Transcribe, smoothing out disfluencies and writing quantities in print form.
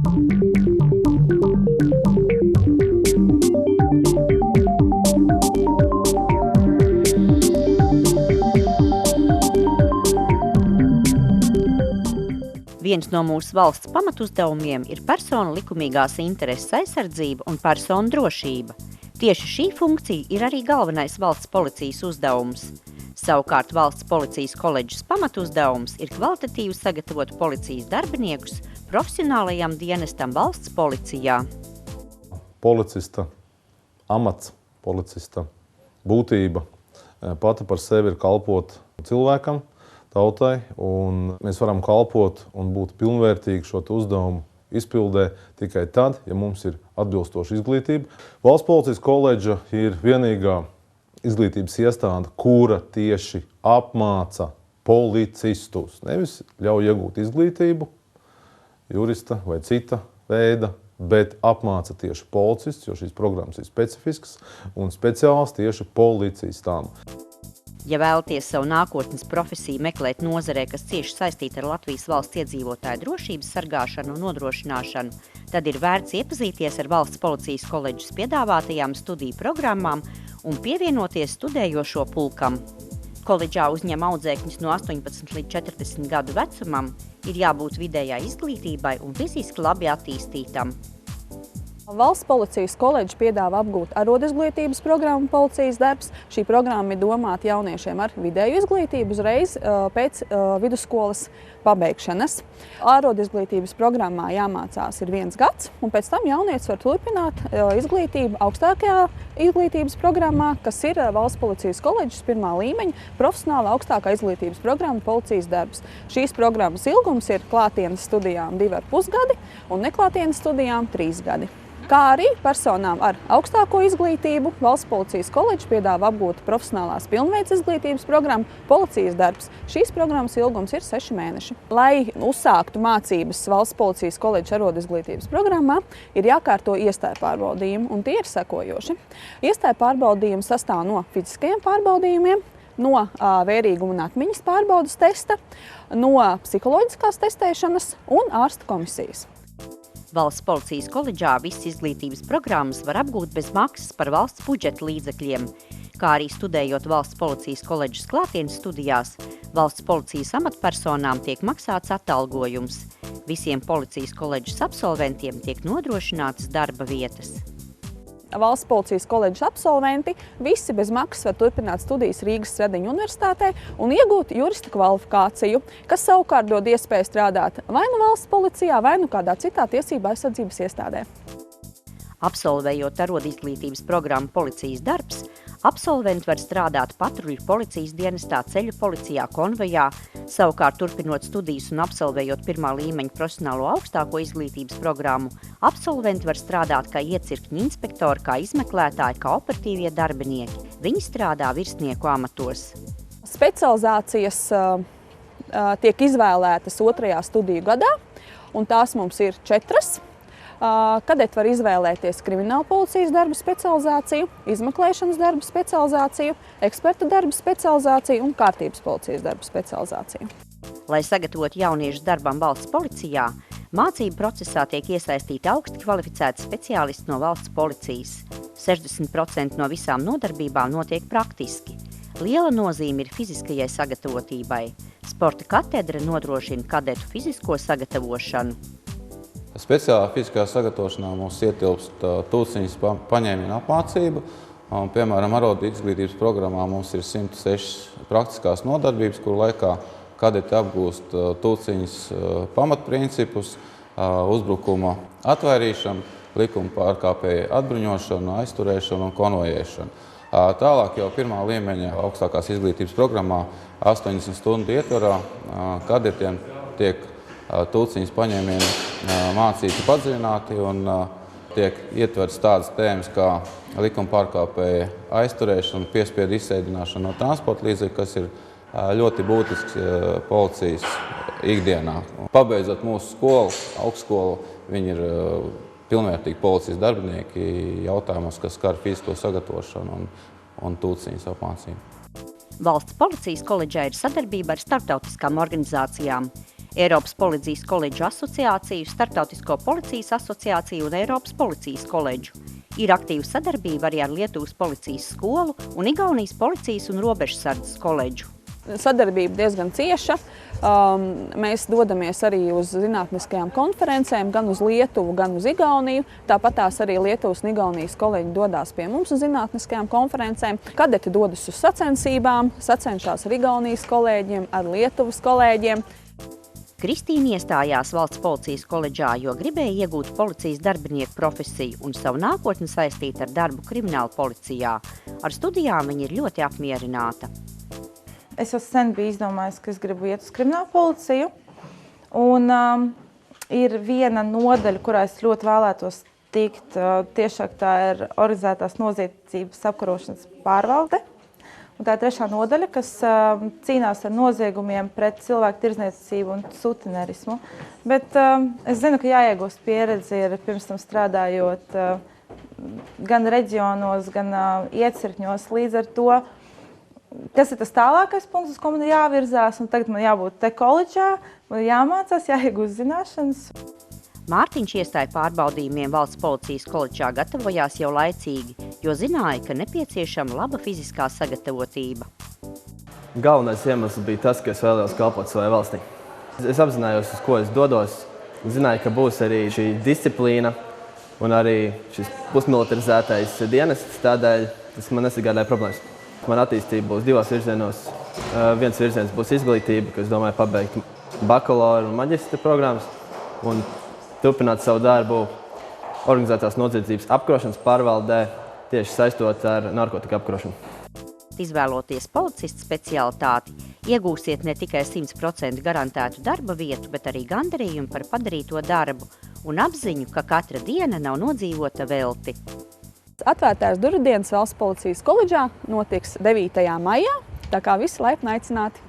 Viens no mūsu valsts pamatuzdevumiem ir personu likumīgās intereses aizsardzība un personu drošība. Tieši šī funkcija ir arī galvenais valsts policijas uzdevums. Savukārt valsts policijas koledžas pamatuzdevums ir kvalitatīvi sagatavot policijas darbiniekus profesionālajam dienestam valsts policijā. Policista amats, policista būtība pati par sevi ir kalpot cilvēkam, tautai, un mēs varam kalpot un būt pilnvērtīgi šo uzdevumu izpildē tikai tad, ja mums ir atbilstoša izglītība. Valsts policijas koledža ir vienīgā izglītības iestāde, kura tieši apmāca policistus. Nevis ļauj iegūt izglītību, jurista vai cita veida, bet apmāca tieši policistus, jo šīs programmas ir specifiskas un speciāls tieši policistām. Ja vēlaties savu nākotnes profesiju meklēt nozarē, kas cieši saistīta ar Latvijas valsts iedzīvotāju drošības sargāšanu un nodrošināšanu, tad ir vērts iepazīties ar valsts policijas koledžas piedāvātajām studiju programmām un pievienoties studējošo pulkam. Koledžā uzņem audzēkņus no 18 līdz 40 gadu vecumam, ir jābūt vidējai izglītībai un fiziski labi attīstītam. Valsts policijas koledža piedāvā apgūt arodizglītības programmu policijas darbs. Šī programma ir domāta jauniešiem ar vidēju izglītību uzreiz pēc vidusskolas pabeigšanas. Arodizglītības programmā jāmācās ir 1 gads, un pēc tam jaunietis var turpināt izglītību augstākajā izglītības programmā, kas ir Valsts policijas koledžas 1. līmeņa profesionāla augstākā izglītības programma policijas darbs. Šīs programmas ilgums ir klātienes studijām 2,5 gadi un neklātienes studijām 3 gadi. Kā arī personām ar augstāko izglītību Valsts policijas koledža piedāvā apgūt profesionālās pilnveids izglītības programmu policijas darbs. Šīs programmas ilgums ir 6 mēneši. Lai uzsāktu mācības Valsts policijas koledžas arodizglītības programmā, ir jākārto iestāju pārbaudījumi, un tie ir sekojoši. Iestāju pārbaudījumi sastāv no fiziskajiem pārbaudījumiem, no vērīguma un atmiņas pārbaudas testa, no psiholoģiskās testēšanas un ārsta komisijas. Valsts policijas koledžā visas izglītības programmas var apgūt bez maksas par valsts budžeta līdzekļiem, kā arī studējot valsts policijas koledžas klātienes studijās, valsts policijas amatpersonām tiek maksāts atalgojums. Visiem policijas koledžas absolventiem tiek nodrošinātas darba vietas. Valsts policijas koledžas absolventi visi bez maksas var turpināt studijas Rīgas Stradiņu universitātē un iegūt jurista kvalifikāciju, kas savukārt dod iespēju strādāt vai nu valsts policijā, vai nu kādā citā tiesību aizsardzības iestādē. Absolvējot arodizglītības programmu policijas darbs, absolventi var strādāt patruļu policijas dienestā, ceļu policijā, konvojā, savukārt turpinot studijas un absolvējot 1. līmeņa profesionālo augstāko izglītības programmu, absolventi var strādāt kā iecirkņu inspektori, kā izmeklētāji, kā operatīvie darbinieki. Viņi strādā virsnieku amatos. Specializācijas tiek izvēlētas 2. studiju gadā, un tās mums ir 4. Kadeti var izvēlēties krimināla policijas darba specializāciju, izmeklēšanas darba specializāciju, eksperta darba specializāciju un kārtības policijas darba specializāciju. Lai sagatavotu jauniešus darbam valsts policijā, mācību procesā tiek iesaistīti augsti kvalificēti speciālisti no valsts policijas. 60% no visām nodarbībām notiek praktiski. Liela nozīme ir fiziskajai sagatavotībai. Sporta katedra nodrošina kadetu fizisko sagatavošanu. Speciālā fiziskā sagatavošanā mums ietilpst tūciņas paņēmienu apmācība. Piemēram, arodu izglītības programmā mums ir 106 praktiskās nodarbības, kuru laikā kadeti apgūst tūciņas pamatprincipus, uzbrukuma atvairīšanu, likuma pārkāpēju atbruņošanu, aizturēšanu un konvojēšanu. Tālāk jau 1. līmeņa augstākās izglītības programmā 80 stundu ietvarā kadetiem tiek tūciņas paņēmieni mācīti padziļināti un tiek ietverts tādas tēmas kā likuma pārkāpēja aizturēšana, piespiedu izsēdināšana no transporta līdzekļa, kas ir ļoti būtisks policijas ikdienā. Pabeidzot mūsu skolu, augstskolu, viņi ir pilnvērtīgi policijas darbinieki jautājumos, kas skar fizisko sagatavošanu un tūciņas apmācību. Valsts policijas koledžā ir sadarbība ar starptautiskām organizācijām. Eiropas Policijas koledžu asociāciju, Startautisko policijas asociāciju un Eiropas Policijas koledžu. Ir aktīva sadarbība arī ar Lietuvas policijas skolu un Igaunijas policijas un robežsardzes koledžu. Sadarbība diezgan cieša. Mēs dodamies arī uz zinātniskajām konferencēm, gan uz Lietuvu, gan uz Igauniju. Tāpatās arī Lietuvas un Igaunijas kolēģi dodās pie mums uz zinātniskajām konferencēm. Kadeti dodas uz sacensībām, sacenšās ar Igaunijas kolēģiem, ar Lietuvas kolēģiem. Kristīna iestājās Valsts policijas koledžā, jo gribēja iegūt policijas darbinieku profesiju un savu nākotni saistīt ar darbu krimināla policijā. Ar studijām viņa ir ļoti apmierināta. Es jau sen biju izdomājis, ka es gribu iet uz kriminālu policiju. Un ir viena nodaļa, kurā es ļoti vēlētos tikt. Tiešāk tā ir organizētās noziedzības apkarošanas pārvalde. Un tā ir trešā nodaļa, kas cīnās ar noziegumiem pret cilvēku tirdzniecību un sutinerismu. Bet es zinu, ka jāiegūst pieredzi ir pirms tam strādājot gan reģionos, gan iecirkņos. Līdz ar to, kas ir tas tālākais punkts, uz ko man jāvirzās, un tagad man jābūt te koledžā, man jāmācās, jāiegūst zināšanas. Mārtiņš iestāja pārbaudījumiem Valsts policijas koledžā gatavojās jau laicīgi, jo zināja, ka nepieciešama laba fiziskā sagatavotība. Galvenais iemesls bija tas, ka es vēlējos kalpot savai valstī. Es apzinājos, uz ko es dodos, zināju, ka būs arī šī disciplīna un arī šis pusmilitarizētais dienests, tādēļ tas man nesagādāja problēmas. Man attīstība būs divos virzienos. Viens virziens būs izglītība, kas domāju pabeigt bakalaura un maģistra programmas un turpināt savu darbu organizētās noziedzības apkarošanas pārvaldē, tieši saistot ar narkotiku apkarošanu. Izvēloties policista specialitāti, iegūsiet ne tikai 100% garantētu darba vietu, bet arī gandarījumu par padarīto darbu un apziņu, ka katra diena nav nodzīvota velti. Atvērtās durvdienas Valsts policijas koledžā notiks 9. maijā, tā kā visi laipni aicināti.